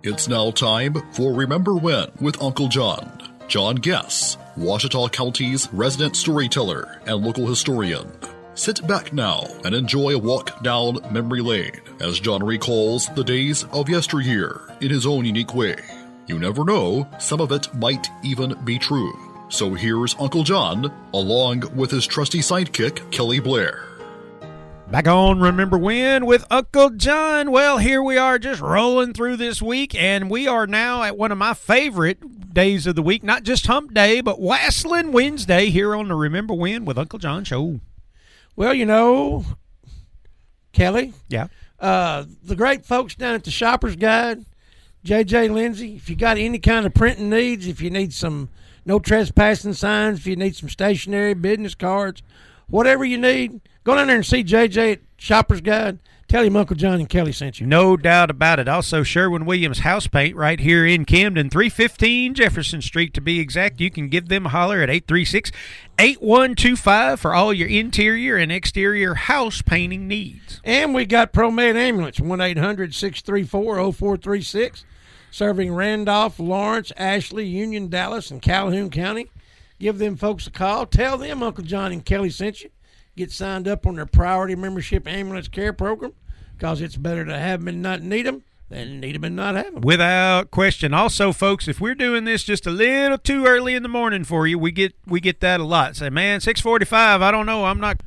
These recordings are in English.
It's now time for Remember When with Uncle John. John Guess, Ouachita County's resident storyteller and local historian. Sit back now and enjoy a walk down memory lane as John recalls the days of yesteryear in his own unique way. You never know, some of it might even be true. So here's Uncle John, along with his trusty sidekick, Kelly Blair. Back on Remember When with Uncle John. Well, here we are just rolling through this week, and we are now at one of my favorite days of the week, not just Hump Day, but Wassling Wednesday here on the Remember When with Uncle John show. Well, you know, Kelly. Yeah. The great folks down at the Shopper's Guide, J.J. Lindsay, if you got any kind of printing needs, if you need some no trespassing signs, if you need some stationery, business cards, whatever you need, go down there and see J.J. at Shopper's Guide. Tell him Uncle John and Kelly sent you. No doubt about it. Also, Sherwin-Williams House Paint right here in Camden, 315 Jefferson Street to be exact. You can give them a holler at 836-8125 for all your interior and exterior house painting needs. And we got ProMed Ambulance, 1-800-634-0436, serving Randolph, Lawrence, Ashley, Union, Dallas, and Calhoun County. Give them folks a call. Tell them Uncle John and Kelly sent you. Get signed up on their priority membership ambulance care program, because it's better to have them and not need them than need them and not have them. Without question. Also, folks, if we're doing this just a little too early in the morning for you, we get that a lot. Say, man, 6:45, I don't know, I'm not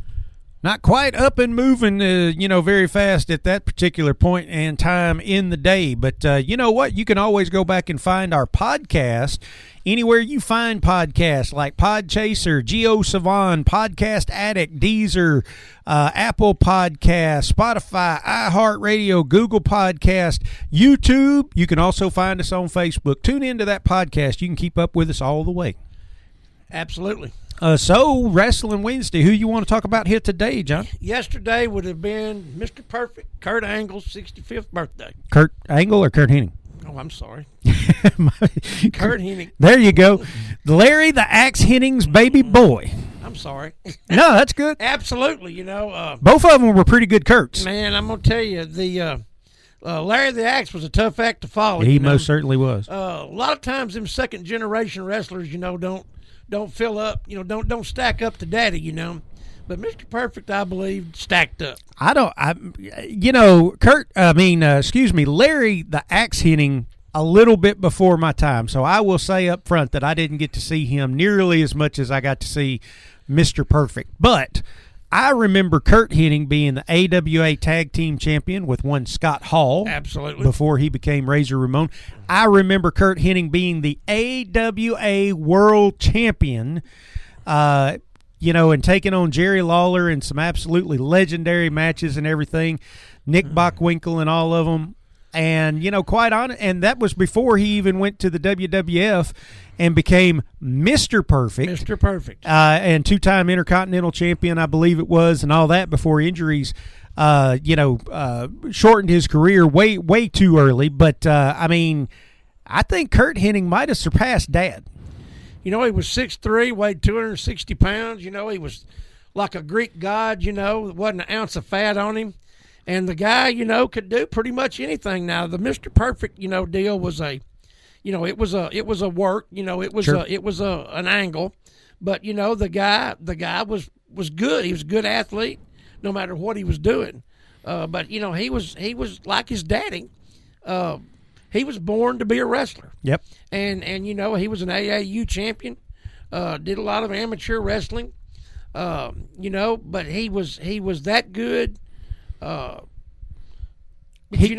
quite up and moving, very fast at that particular point and time in the day. But you know what? You can always go back and find our podcast anywhere you find podcasts, like Podchaser, jee-o-sah-vn, Podcast Addict, Deezer, Apple Podcast, Spotify, iHeartRadio, Google Podcast, YouTube. You can also find us on Facebook. Tune into that podcast. You can keep up with us all the way. Absolutely. So, Wrestling Wednesday, who you want to talk about here today, John? Yesterday would have been Mr. Perfect, Curt Angle's 65th birthday. Kurt Angle or Curt Hennig? Oh, I'm sorry. Curt Hennig. There you go. Larry the Axe Hennig's baby boy. I'm sorry. No, that's good. Absolutely, both of them were pretty good Kurts. Man, I'm going to tell you, the Larry the Axe was a tough act to follow. He most certainly was. A lot of times them second-generation wrestlers, don't fill up, don't stack up to daddy, But Mr. Perfect, I believe, stacked up. Larry the Axe Hennig a little bit before my time. So I will say up front that I didn't get to see him nearly as much as I got to see Mr. Perfect. But I remember Curt Hennig being the AWA Tag Team Champion with one Scott Hall. Absolutely. Before he became Razor Ramon. I remember Curt Hennig being the AWA World Champion, and taking on Jerry Lawler in some absolutely legendary matches and everything. Nick Bockwinkel and all of them. And, quite honest, and that was before he even went to the WWF and became Mr. Perfect. Mr. Perfect. And two-time Intercontinental Champion, I believe it was, and all that before injuries, shortened his career way too early. But, I think Curt Hennig might have surpassed Dad. He was 6'3", weighed 260 pounds. He was like a Greek god, there wasn't an ounce of fat on him. And the guy, could do pretty much anything. Now, the Mr. Perfect, deal was it was a work, Sure. It was an angle. But, the guy was good. He was a good athlete no matter what he was doing. But, he was like his daddy. He was born to be a wrestler. Yep. And he was an AAU champion. Did a lot of amateur wrestling. But he was that good. He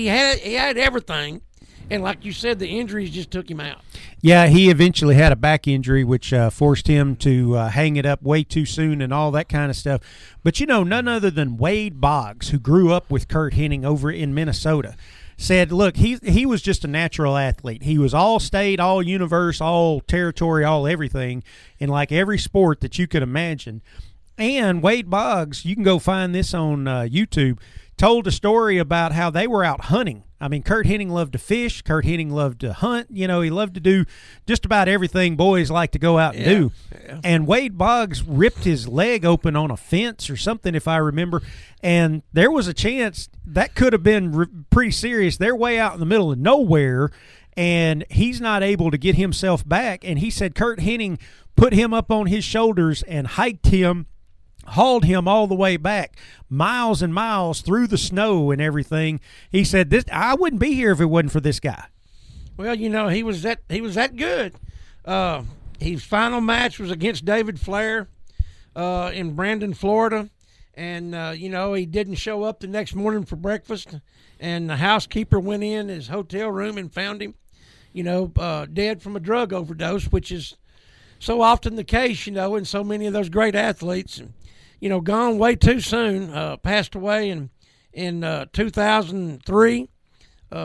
had everything, and like you said, the injuries just took him out. Yeah, he eventually had a back injury, which forced him to hang it up way too soon and all that kind of stuff. But, none other than Wade Boggs, who grew up with Curt Hennig over in Minnesota, said, look, he was just a natural athlete. He was all state, all universe, all territory, all everything in like every sport that you could imagine. And Wade Boggs, you can go find this on YouTube, told a story about how they were out hunting. I mean, Curt Hennig loved to fish. Curt Hennig loved to hunt. He loved to do just about everything boys like to go out and do. Yeah. And Wade Boggs ripped his leg open on a fence or something, if I remember. And there was a chance that could have been pretty serious. They're way out in the middle of nowhere, and he's not able to get himself back. And he said Curt Hennig put him up on his shoulders and hiked him, hauled him all the way back, miles and miles through the snow and everything. He said, I wouldn't be here if it wasn't for this guy. Well, he was that good. His final match was against David Flair in Brandon, Florida. And, he didn't show up the next morning for breakfast. And the housekeeper went in his hotel room and found him, dead from a drug overdose, which is so often the case, in so many of those great athletes. And, gone way too soon, passed away in 2003,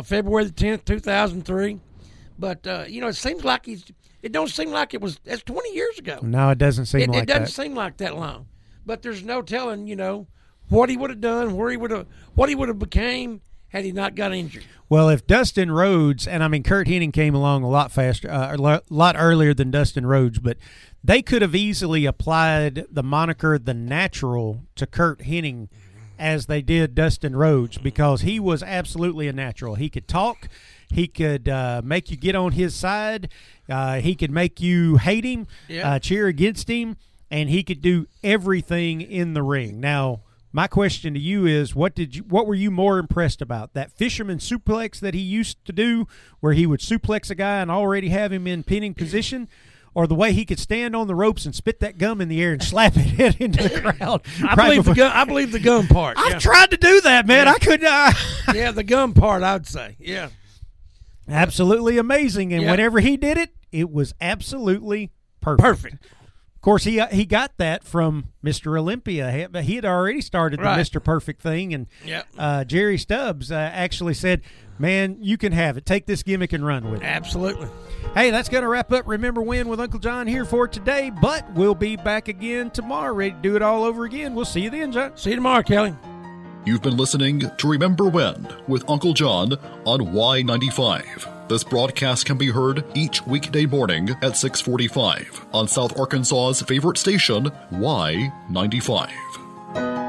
February the 10th, 2003. But, it seems like it don't seem like that's 20 years ago. No, it doesn't seem like that. It doesn't seem like that long. But there's no telling, what he would have done, what he would have became had he not got injured. Well, if Dustin Rhodes, and Curt Hennig came along a lot faster, a lot earlier than Dustin Rhodes, but they could have easily applied the moniker The Natural to Curt Hennig as they did Dustin Rhodes, because he was absolutely a natural. He could talk. He could make you get on his side. He could make you hate him, cheer against him, and he could do everything in the ring. Now, my question to you is, what were you more impressed about? That fisherman suplex that he used to do, where he would suplex a guy and already have him in pinning position, or the way he could stand on the ropes and spit that gum in the air and slap it into the crowd? I believe the gum part. I've tried to do that, man. Yeah. I couldn't. Yeah, the gum part, I would say. Yeah. Absolutely amazing. And whenever he did it, it was absolutely perfect. Of course, he got that from Mr. Olympia. He had already started the Mr. Perfect thing, and Jerry Stubbs actually said, man, you can have it. Take this gimmick and run with it. Absolutely. Hey, that's going to wrap up Remember When with Uncle John here for today, but we'll be back again tomorrow, ready to do it all over again. We'll see you then, John. See you tomorrow, Kelly. You've been listening to Remember When with Uncle John on Y95. This broadcast can be heard each weekday morning at 6:45 on South Arkansas's favorite station, Y95.